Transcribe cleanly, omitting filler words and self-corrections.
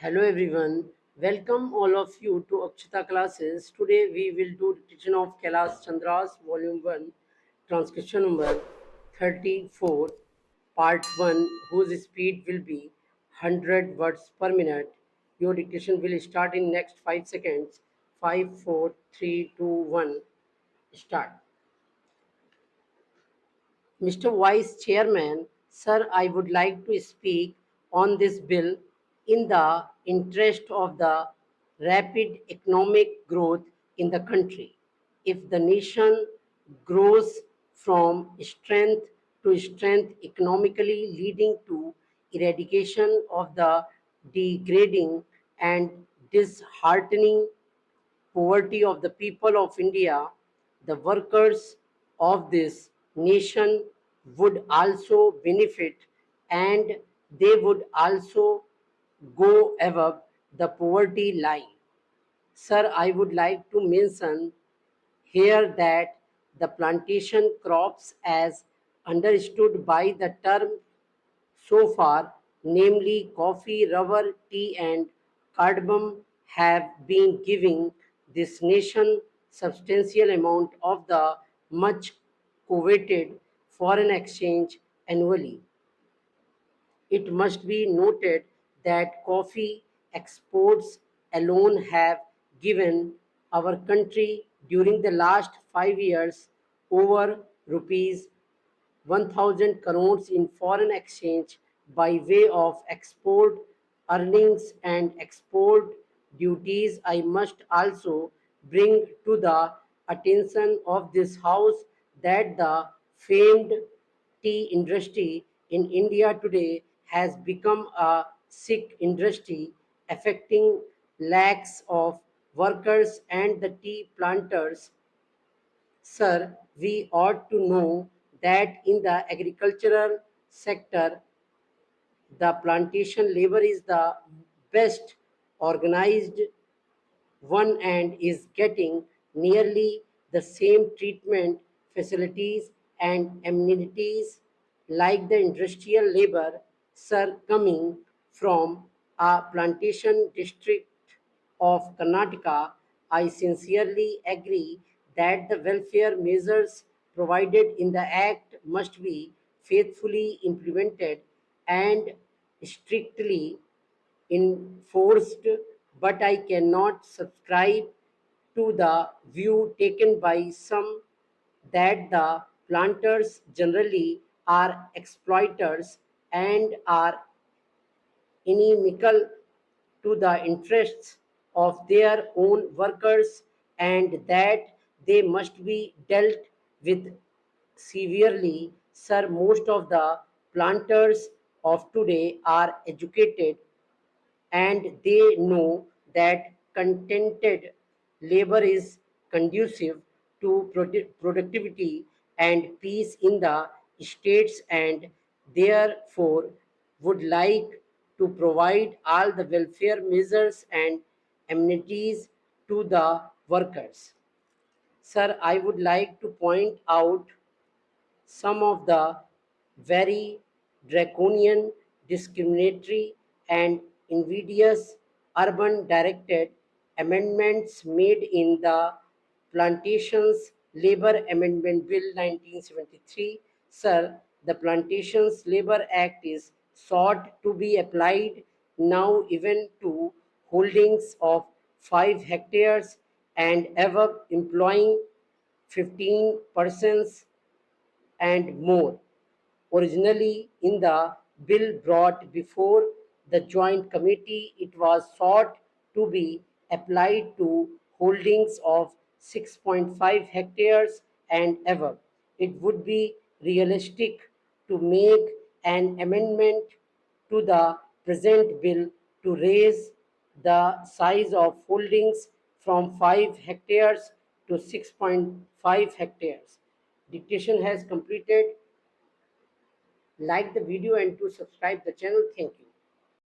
Hello everyone, welcome all of you to Akshita classes. Today we will do dictation of Kailash Chandra's volume 1, transcription number 34, part 1, whose speed will be 100 words per minute. Your dictation will start in next 5 seconds. 5, 4, 3, 2, 1, start. Mr. Vice Chairman, sir, I would like to speak on this bill in the interest of the rapid economic growth in the country. If the nation grows from strength to strength economically, leading to eradication of the degrading and disheartening poverty of the people of India, the workers of this nation would also benefit and they would also go above the poverty line. Sir, I would like to mention here that the plantation crops, as understood by the term so far, namely coffee, rubber, tea, and cardamom, have been giving this nation substantial amount of the much coveted foreign exchange annually. It must be noted that coffee exports alone have given our country during the last 5 years over rupees 1,000 crores in foreign exchange by way of export earnings and export duties. I must also bring to the attention of this House that the famed tea industry in India today has become a sick industry affecting lakhs of workers and the tea planters. Sir, we ought to know that in the agricultural sector, the plantation labor is the best organized one and is getting nearly the same treatment, facilities, and amenities like the industrial labor. Sir, coming from a plantation district of Karnataka, I sincerely agree that the welfare measures provided in the Act must be faithfully implemented and strictly enforced, but I cannot subscribe to the view taken by some that the planters generally are exploiters and are inimical to the interests of their own workers and that they must be dealt with severely. Sir, most of the planters of today are educated and they know that contented labor is conducive to productivity and peace in the states and therefore would like to provide all the welfare measures and amenities to the workers. Sir, I would like to point out some of the very draconian, discriminatory, and invidious urban directed amendments made in the Plantations Labor Amendment Bill 1973. Sir, the Plantations Labor Act is sought to be applied now even to holdings of 5 hectares and above employing 15 persons and more. Originally, in the bill brought before the Joint Committee, it was sought to be applied to holdings of 6.5 hectares and above. It would be realistic to make an amendment to the present bill to raise the size of holdings from 5 hectares to 6.5 hectares. Dictation has completed. Like the video and to subscribe the channel. Thank you.